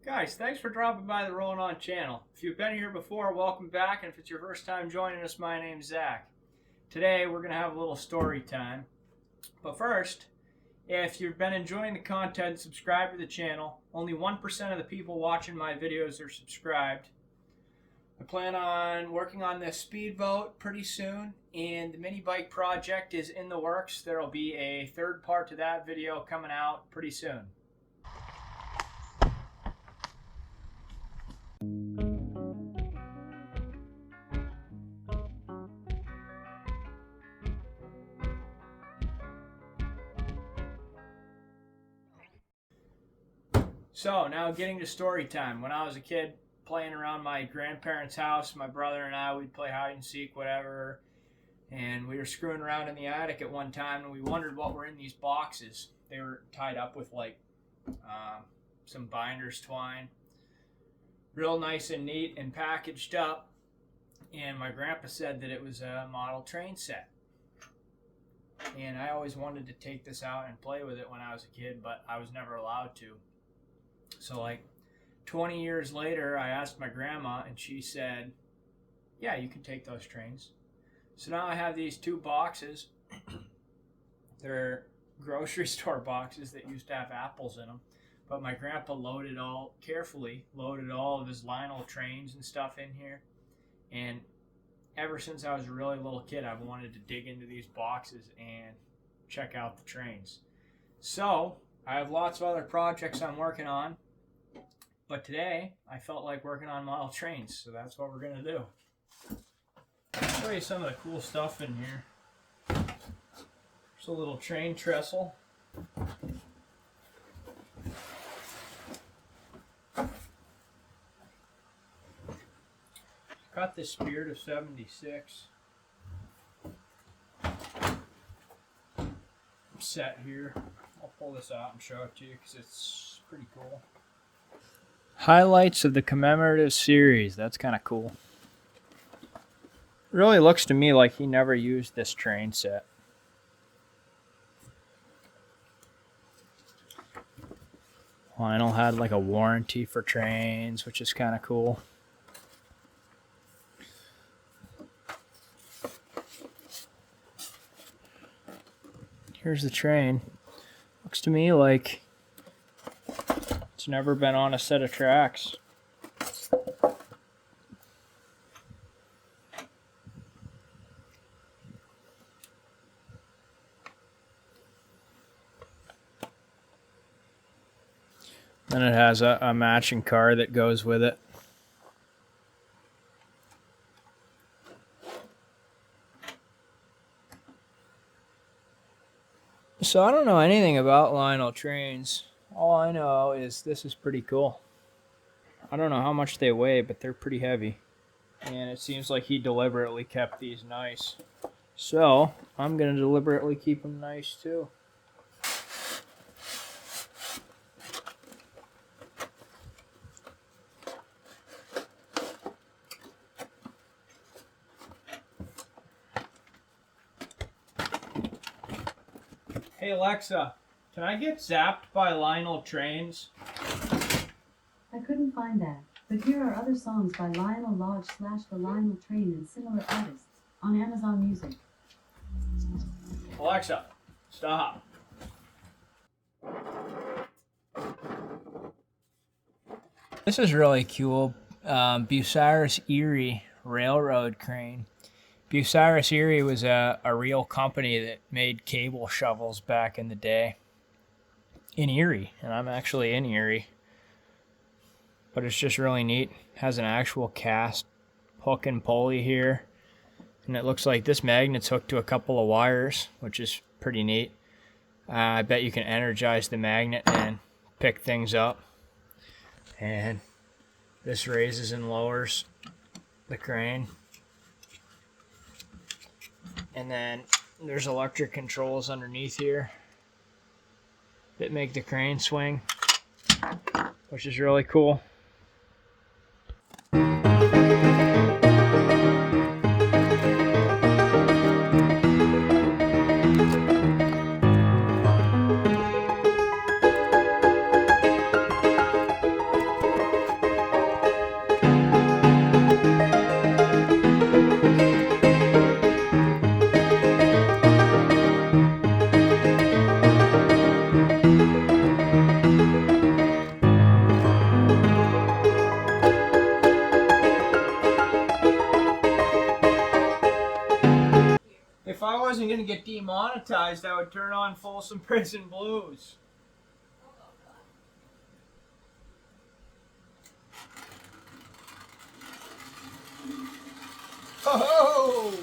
Guys, thanks for dropping by the Rolling On channel. If you've been here before, welcome back, and if it's your first time joining us, my name's Zach. Today we're going to have a little story time. But first, if you've been enjoying the content, subscribe to the channel. Only 1% of the people watching my videos are subscribed. I plan on working on this speedboat pretty soon, and the mini bike project is in the works. There will be a third part to that video coming out pretty soon. So now getting to story time. When I was a kid playing around my grandparents' house, my brother and I, we'd play hide and seek, whatever. And we were screwing around in the attic at one time, and we wondered what were in these boxes. They were tied up with like some binder's twine. Real nice and neat and packaged up. And my grandpa said that it was a model train set. And I always wanted to take this out and play with it when I was a kid, but I was never allowed to. So like 20 years later, I asked my grandma, and she said, yeah, you can take those trains. So now I have these two boxes. They're grocery store boxes that used to have apples in them. But my grandpa carefully loaded all of his Lionel trains and stuff in here. And ever since I was a really little kid, I've wanted to dig into these boxes and check out the trains. So I have lots of other projects I'm working on, but today I felt like working on model trains, so that's what we're going to do. I'll show you some of the cool stuff in here. There's a little train trestle. Got the Spirit of 76 set here. I'll pull this out and show it to you because it's pretty cool. Highlights of the commemorative series. That's kind of cool. Really looks to me like he never used this train set. Lionel had like a warranty for trains, which is kind of cool. Here's the train. Looks to me like it's never been on a set of tracks. Then it has a matching car that goes with it. So I don't know anything about Lionel trains. All I know is this is pretty cool. I don't know how much they weigh, but they're pretty heavy. And it seems like he deliberately kept these nice. So I'm going to deliberately keep them nice too. Hey Alexa, can I get zapped by Lionel trains? I couldn't find that, but here are other songs by Lionel Lodge / The Lionel Train and similar artists on Amazon Music. Alexa, stop. This is really cool. Bucyrus Erie Railroad Crane. Bucyrus Erie was a real company that made cable shovels back in the day in Erie, and I'm actually in Erie. But it's just really neat. It has an actual cast hook and pulley here, and it looks like this magnet's hooked to a couple of wires, which is pretty neat. I bet you can energize the magnet and pick things up. And this raises and lowers the crane. And then there's electric controls underneath here that make the crane swing, which is really cool. wasn't going to get demonetized, I would turn on Folsom Prison Blues. Oh!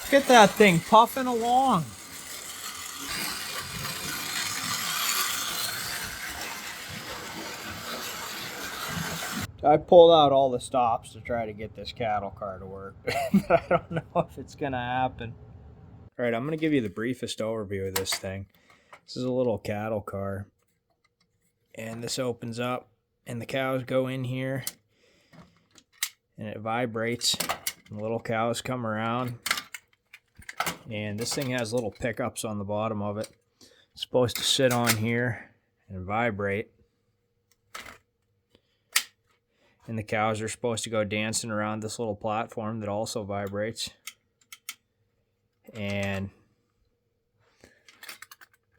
Look at that thing puffing along. I pulled out all the stops to try to get this cattle car to work, but I don't know if it's going to happen. All right, I'm going to give you the briefest overview of this thing. This is a little cattle car, and this opens up, and the cows go in here, and it vibrates, and the little cows come around, and this thing has little pickups on the bottom of it. It's supposed to sit on here and vibrate. And the cows are supposed to go dancing around this little platform that also vibrates. And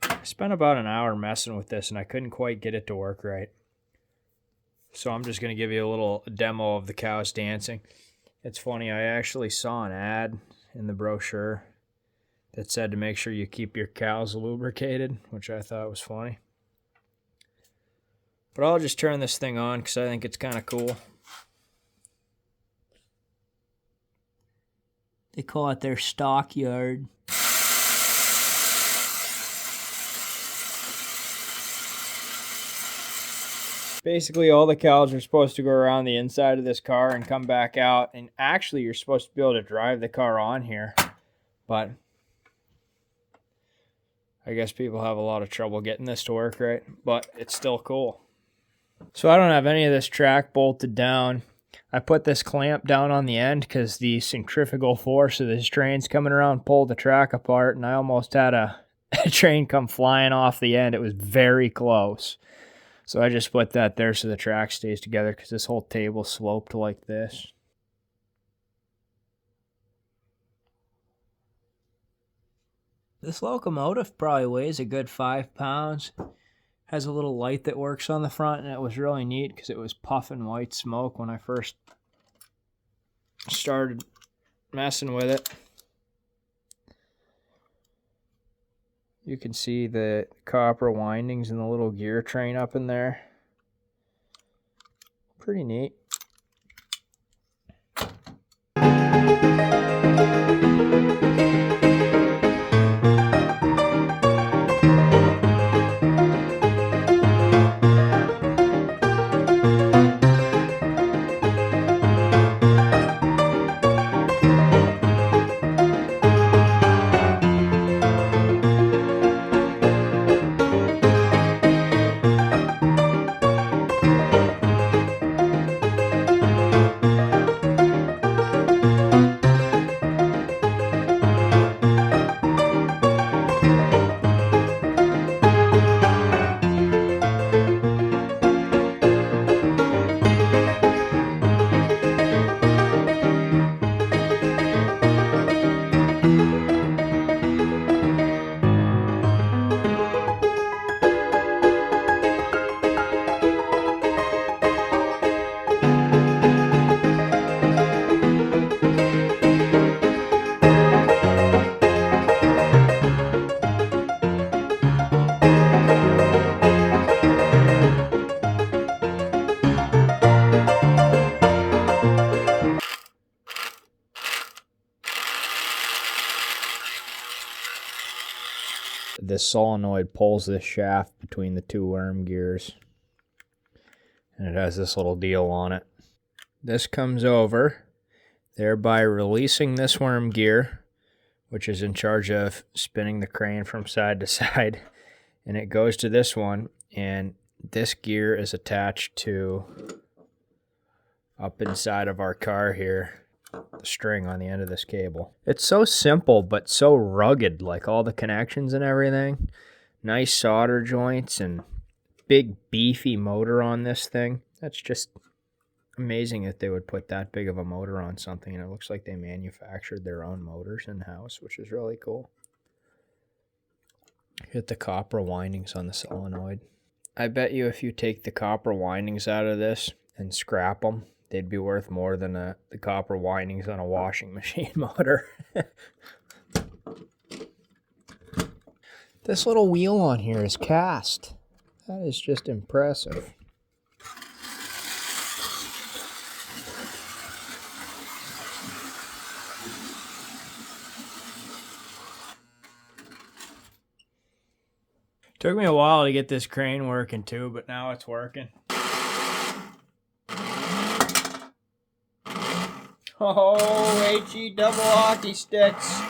I spent about an hour messing with this and I couldn't quite get it to work right. So I'm just going to give you a little demo of the cows dancing. It's funny, I actually saw an ad in the brochure that said to make sure you keep your cows lubricated, which I thought was funny. But I'll just turn this thing on because I think it's kind of cool. They call it their stockyard. Basically, all the cows are supposed to go around the inside of this car and come back out. And actually, you're supposed to be able to drive the car on here. But I guess people have a lot of trouble getting this to work right. But it's still cool. So I don't have any of this track bolted down. I put this clamp down on the end because the centrifugal force of this train's coming around pulled the track apart, and I almost had a train come flying off the end. It was very close. So I just put that there so the track stays together because this whole table's sloped like this. This locomotive probably weighs a good 5 pounds. Has a little light that works on the front, and it was really neat because it was puffing white smoke when I first started messing with it. You can see the copper windings and the little gear train up in there. Pretty neat. This solenoid pulls this shaft between the two worm gears, and it has this little deal on it. This comes over, thereby releasing this worm gear, which is in charge of spinning the crane from side to side, and it goes to this one, and this gear is attached to up inside of our car here, the string on the end of this cable. It's so simple but so rugged, like all the connections and everything. Nice solder joints and big beefy motor on this thing. That's just amazing that they would put that big of a motor on something, and it looks like they manufactured their own motors in-house, which is really cool. Hit the copper windings on the solenoid. I bet you if you take the copper windings out of this and scrap them, they'd be worth more than the copper windings on a washing machine motor. This little wheel on here is cast. That is just impressive. Took me a while to get this crane working too, but now it's working. Oh, HE double hockey sticks.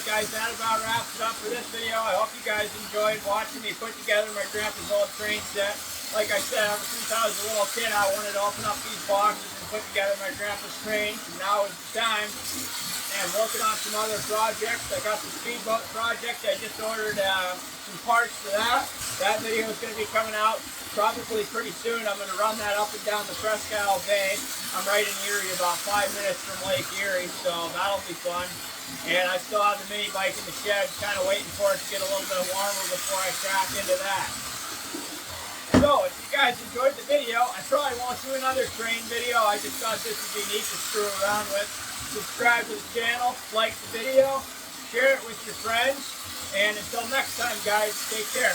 Guys, that about wraps it up for this video. I hope you guys enjoyed watching me put together my grandpa's old train set. Like I said, ever since I was a little kid, I wanted to open up these boxes and put together my grandpa's train. And now is the time. And I'm working on some other projects. I got the speedboat project. I just ordered some parts for that. That video is going to be coming out probably pretty soon. I'm going to run that up and down the Presque Isle Bay. I'm right in Erie, about 5 minutes from Lake Erie, so that'll be fun. And I still have the mini bike in the shed, kind of waiting for it to get a little bit warmer before I crack into that. So, if you guys enjoyed the video, I probably won't do another train video. I just thought this would be neat to screw around with. Subscribe to the channel, like the video, share it with your friends, and until next time, guys, take care.